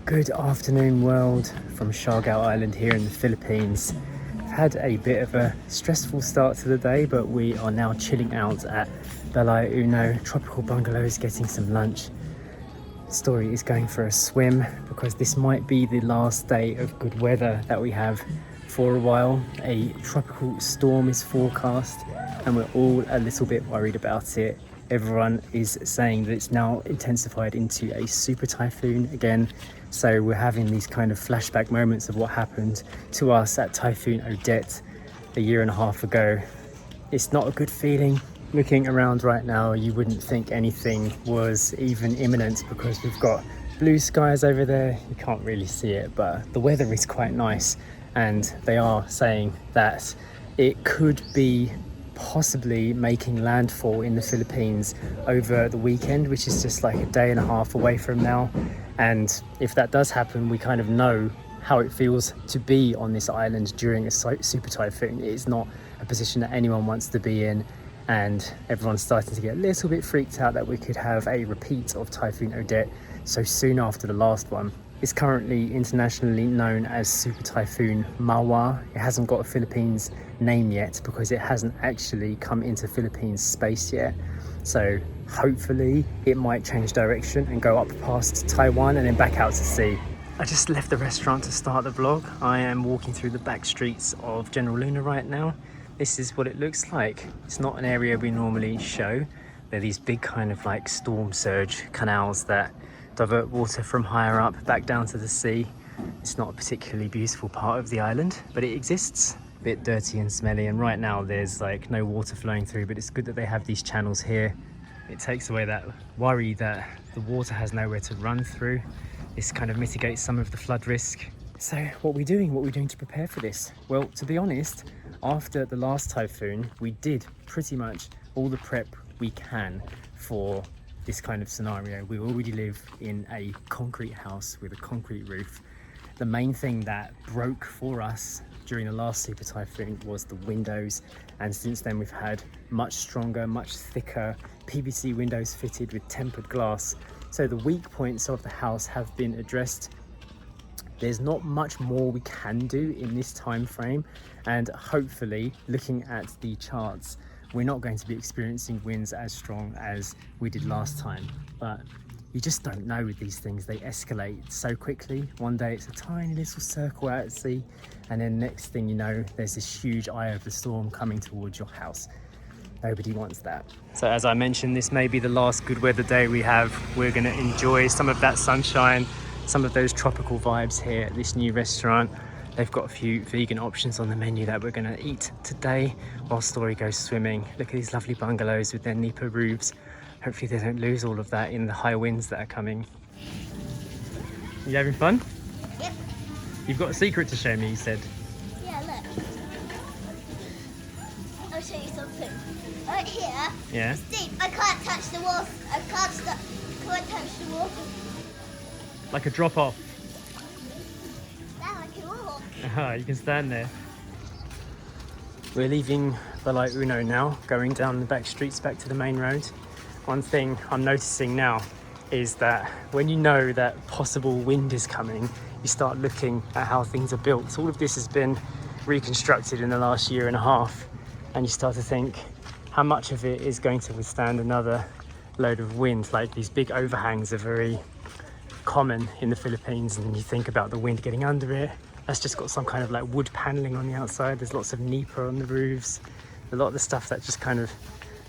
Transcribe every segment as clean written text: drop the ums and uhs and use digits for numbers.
Good afternoon, world, from Siargao Island here in the Philippines. I've had a bit of a stressful start to the day, but we are now chilling out at Balai Uno Tropical Bungalows, getting some lunch. Story is going for a swim because this might be the last day of good weather that we have for a while. A tropical storm is forecast and we're all a little bit worried about it. Everyone is saying that it's now intensified into a super typhoon again. So we're having these kind of flashback moments of what happened to us at Typhoon Odette a year and a half ago. It's not a good feeling. Looking around right now, you wouldn't think anything was even imminent because we've got blue skies over there. You can't really see it, but the weather is quite nice. And they are saying that it could be possibly making landfall in the Philippines over the weekend, which is just like a day and a half away from now. And if that does happen, we kind of know how it feels to be on this island during a super typhoon. It is not a position that anyone wants to be in, and everyone's starting to get a little bit freaked out that we could have a repeat of Typhoon Odette so soon after the last one. It's currently internationally known as Super Typhoon Mawar. It hasn't got a Philippines name yet because it hasn't actually come into Philippines space yet. So hopefully it might change direction and go up past Taiwan and then back out to sea. I just left the restaurant to start the vlog. I am walking through the back streets of General Luna right now. This is what it looks like. It's not an area we normally show. They're these big kind of like storm surge canals that divert water from higher up back down to the sea. It's not a particularly beautiful part of the island, but it exists. A bit dirty and smelly, and right now there's like no water flowing through, but it's good that they have these channels here. It takes away that worry that the water has nowhere to run through. This kind of mitigates some of the flood risk. So what are we doing? What are we doing to prepare for this? Well, to be honest, after the last typhoon, we did pretty much all the prep we can for this kind of scenario. We already live in a concrete house with a concrete roof. The main thing that broke for us during the last super typhoon was the windows, and since then we've had much stronger, much thicker PVC windows fitted with tempered glass. So the weak points of the house have been addressed. There's not much more we can do in this time frame, and hopefully, looking at the charts, we're not going to be experiencing winds as strong as we did last time. But you just don't know with these things. They escalate so quickly. One day it's a tiny little circle out at sea, and then next thing you know, there's this huge eye of the storm coming towards your house. Nobody wants that. So as I mentioned, this may be the last good weather day we have. We're going to enjoy some of that sunshine, some of those tropical vibes here at this new restaurant. They've got a few vegan options on the menu that we're going to eat today while Story goes swimming. Look at these lovely bungalows with their Nipa roofs. Hopefully they don't lose all of that in the high winds that are coming. You having fun? Yep. You've got a secret to show me, you said. Yeah, look. I'll show you something. Right here. Yeah. It's deep. I can't touch the water. I can't touch the water. Like a drop off. Now I can walk. You can stand there. We're leaving Balai Uno now, going down the back streets back to the main road. One thing I'm noticing now is that when you know that possible wind is coming, you start looking at how things are built. All of this has been reconstructed in the last year and a half, and you start to think how much of it is going to withstand another load of wind. Like these big overhangs are very common in the Philippines, and you think about the wind getting under it. That's just got some kind of like wood paneling on the outside. There's lots of Nipa on the roofs. A lot of the stuff that just kind of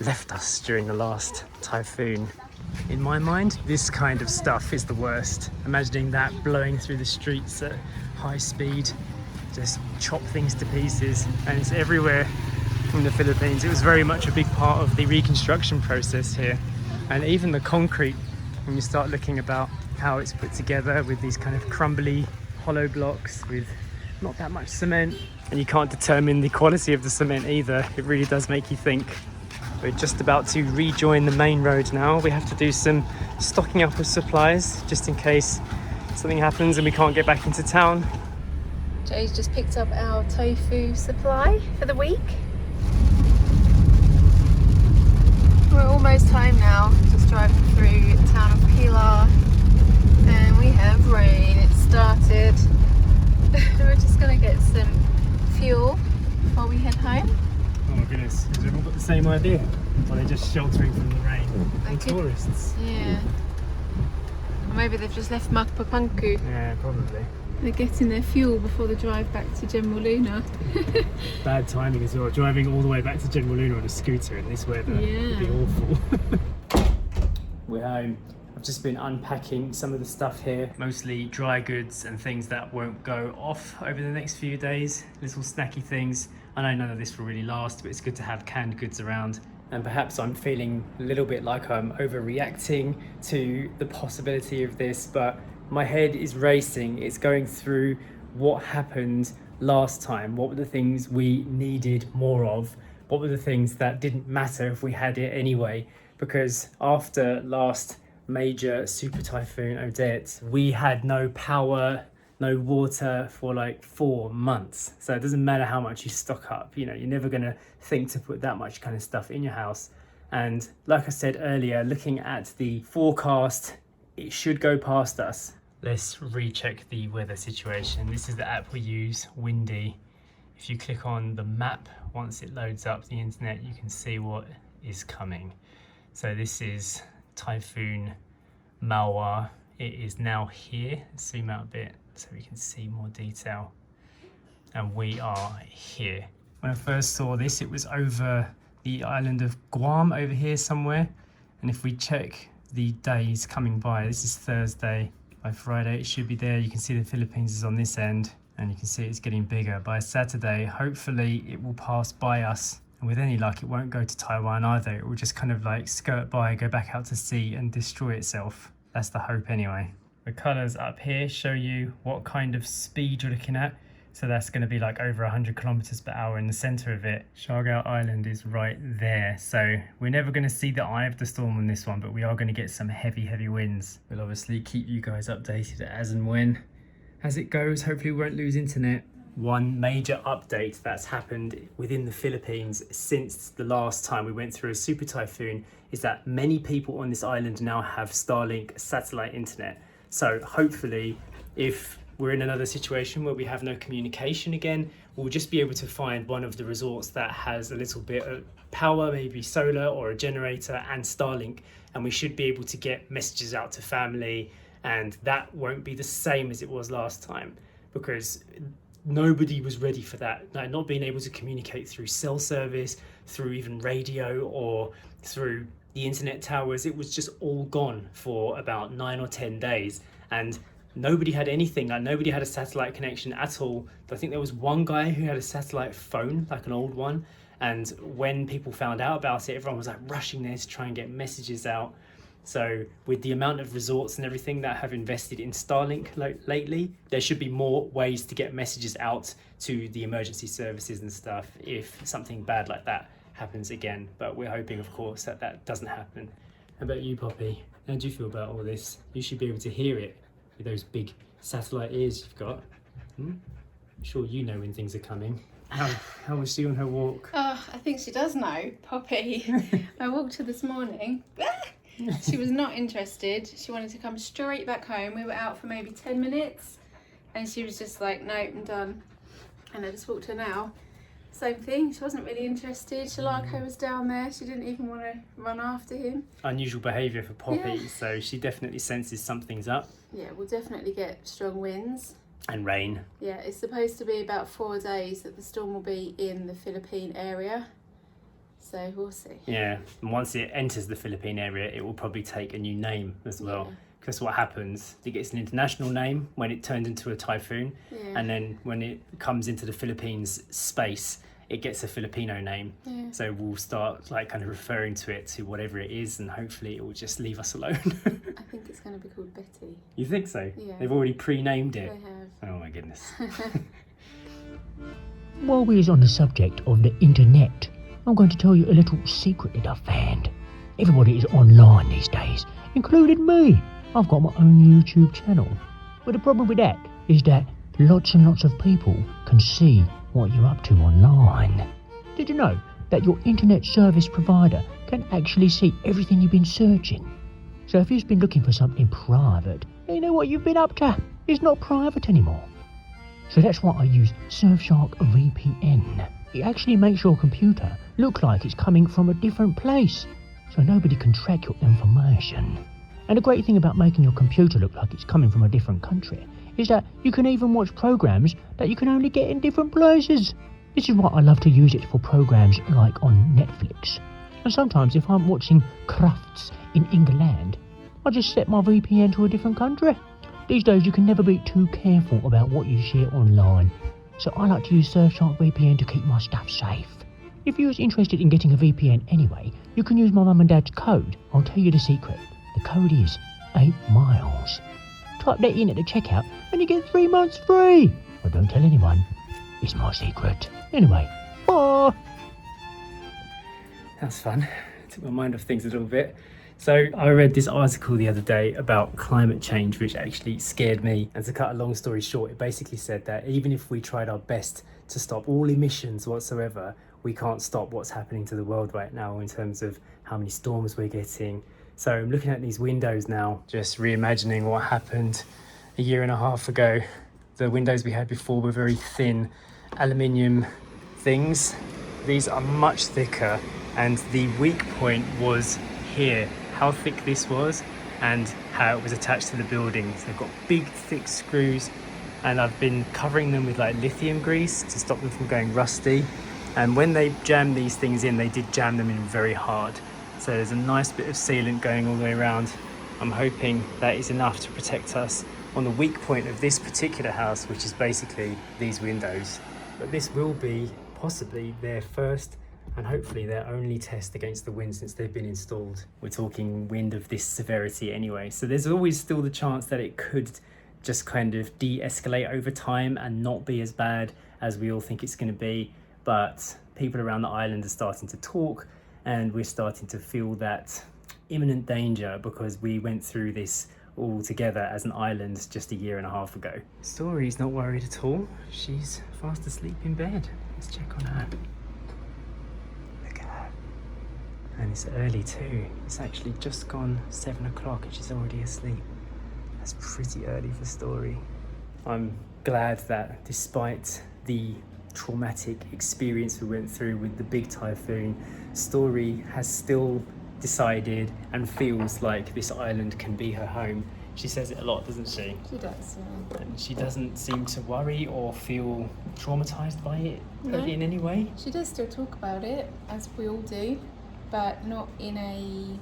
left us during the last typhoon. In my mind, this kind of stuff is the worst. Imagining that blowing through the streets at high speed, just chop things to pieces, and it's everywhere in the Philippines. It was very much a big part of the reconstruction process here. And even the concrete, when you start looking about how it's put together with these kind of crumbly hollow blocks with not that much cement, and you can't determine the quality of the cement either. It really does make you think. We're just about to rejoin the main road now. We have to do some stocking up of supplies just in case something happens and we can't get back into town. Jay's just picked up our tofu supply for the week. We're almost home now, just driving through the town of Pilar, and we have rain. homeless? Because they've all got the same idea. Or they're just sheltering from the rain. They Or could- tourists. Yeah. Or maybe they've just left Magpapanku. Yeah, probably. They're getting their fuel before the drive back to Jmayel. Bad timing as well. Driving all the way back to Jmayel on a scooter in this weather would be Yeah. awful. We're home. I've just been unpacking some of the stuff here. Mostly dry goods and things that won't go off over the next few days. Little snacky things. I know none of this will really last, but it's good to have canned goods around. And perhaps I'm feeling a little bit like I'm overreacting to the possibility of this, but my head is racing. It's going through what happened last time. What were the things we needed more of? What were the things that didn't matter if we had it anyway? Because after last major super typhoon Odette, we had no power, no water for like 4 months. So it doesn't matter how much you stock up, you know, you're never going to think to put that much kind of stuff in your house. And like I said earlier, looking at the forecast, it should go past us. Let's recheck the weather situation. This is the app we use, Windy. If you click on the map, once it loads up the internet, you can see what is coming. So this is Typhoon Mawar. It is now here. Zoom out a bit so we can see more detail. And we are here. When I first saw this, it was over the island of Guam over here somewhere. And if we check the days coming by, this is Thursday. By Friday, it should be there. You can see the Philippines is on this end, and you can see it's getting bigger. By Saturday, hopefully it will pass by us. And with any luck, it won't go to Taiwan either. It will just kind of like skirt by, go back out to sea and destroy itself. That's the hope anyway. The colours up here show you what kind of speed you're looking at. So that's going to be like over 100 kilometers per hour in the center of it. Siargao Island is right there. So we're never going to see the eye of the storm on this one, but we are going to get some heavy winds. We'll obviously keep you guys updated as and when. As it goes, hopefully we won't lose internet. One major update that's happened within the Philippines since the last time we went through a super typhoon is that many people on this island now have Starlink satellite internet. So hopefully, if we're in another situation where we have no communication again, we'll just be able to find one of the resorts that has a little bit of power, maybe solar or a generator and Starlink, and we should be able to get messages out to family, and that won't be the same as it was last time because nobody was ready for that. Like, not being able to communicate through cell service, through even radio or through the internet towers, it was just all gone for about 9 or 10 days, and nobody had anything. Like, nobody had a satellite connection at all. I think there was one guy who had a satellite phone, like an old one, and when people found out about it, everyone was like rushing there to try and get messages out. So with the amount of resorts and everything that have invested in Starlink lately, there should be more ways to get messages out to the emergency services and stuff if something bad like that happens again. But we're hoping, of course, that that doesn't happen. How about you, Poppy? How do you feel about all this? You should be able to hear it with those big satellite ears you've got. I'm sure you know when things are coming. How was she on her walk? Oh, I think she does know, Poppy. I walked her this morning. She was not interested. She wanted to come straight back home. We were out for maybe 10 minutes and she was just like, no, I'm done. And I just walked her now. Same thing, she wasn't really interested. Shalako was down there. She didn't even want to run after him. Unusual behaviour for Poppy, Yeah. so she definitely senses something's up. Yeah, we'll definitely get strong winds. And rain. Yeah, it's supposed to be about 4 days that the storm will be in the Philippine area. So we'll see. Yeah, and once it enters the Philippine area, it will probably take a new name as well. Yeah. Because what happens, it gets an international name when it turns into a typhoon. Yeah. And then when it comes into the Philippines space, it gets a Filipino name. Yeah. So we'll start like kind of referring to it to whatever it is, and hopefully it will just leave us alone. I think it's going to be called Betty. You think so? Yeah. They've already pre-named They it. have. Oh my goodness. While we is on the subject of the internet, I'm going to tell you a little secret that I found. Everybody is online these days, including me. I've got my own YouTube channel. But the problem with that is that lots and lots of people can see what you're up to online. Did you know that your internet service provider can actually see everything you've been searching? So if you've been looking for something private, they know what you've been up to. It's not private anymore. So that's why I use Surfshark VPN. it actually makes your computer look like it's coming from a different place, so nobody can track your information. And the great thing about making your computer look like it's coming from a different country is that you can even watch programs that you can only get in different places. This is why I love to use it for programs like on Netflix. And sometimes if I'm watching crafts in England, I just set my VPN to a different country. These days you can never be too careful about what you share online, so I like to use Surfshark VPN to keep my stuff safe. If you're interested in getting a VPN anyway, you can use my mum and dad's code. I'll tell you the secret. The code is 8 miles. Type that in at the checkout and you get 3 months free. But don't tell anyone. It's my secret. Anyway, bye. That's fun. Took my mind off things a little bit. So I read this article the other day about climate change, which actually scared me. And to cut a long story short, it basically said that even if we tried our best to stop all emissions whatsoever, we can't stop what's happening to the world right now in terms of how many storms we're getting. So I'm looking at these windows now, just reimagining what happened a year and a half ago. The windows we had before were very thin aluminium things. These are much thicker, and the weak point was here, how thick this was and how it was attached to the buildings. They've got big thick screws, and I've been covering them with like lithium grease to stop them from going rusty. And when they jammed these things in, they did jam them in very hard. So there's a nice bit of sealant going all the way around. I'm hoping that is enough to protect us on the weak point of this particular house, which is basically these windows. But this will be possibly their first and hopefully their only test against the wind since they've been installed. We're talking wind of this severity anyway. So there's always still the chance that it could just kind of de-escalate over time and not be as bad as we all think it's going to be. But people around the island are starting to talk, and we're starting to feel that imminent danger because we went through this all together as an island just a year and a half ago. Story's not worried at all. She's fast asleep in bed. Let's check on her. Look at her. And it's early too. It's actually just gone 7 o'clock and she's already asleep. That's pretty early for Story. I'm glad that despite the traumatic experience we went through with the big typhoon, Story has still decided and feels like this island can be her home. She says it a lot, doesn't she? She does, yeah. And she doesn't seem to worry or feel traumatized by it in any way. She does still talk about it, as we all do, but not in a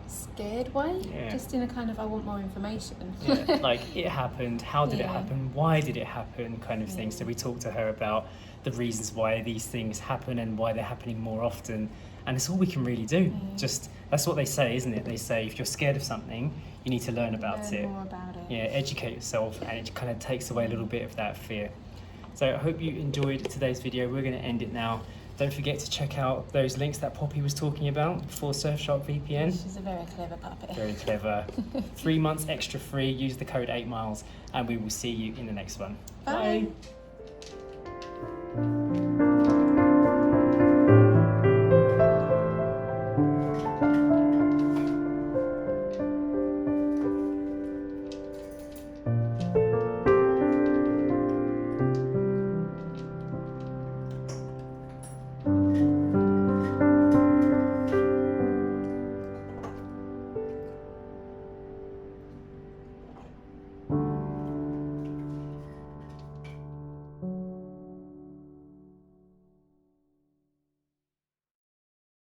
scared way. Yeah. Just in a kind of, I want more information. Yeah, like it happened, how did it Yeah. happen, why did it happen, kind of thing. So we talked to her about the reasons why these things happen and why they're happening more often. And it's all we can really do. Just, that's what they say, isn't it? They say if you're scared of something, you need to learn about it. More about it. Yeah, educate yourself, and it kind of takes away a little bit of that fear. So I hope you enjoyed today's video. We're going to end it now. Don't forget to check out those links that Poppy was talking about for Surfshark VPN. She's a very clever puppet. Very clever. 3 months extra free. Use the code 8 miles, and we will see you in the next one. Bye. Bye.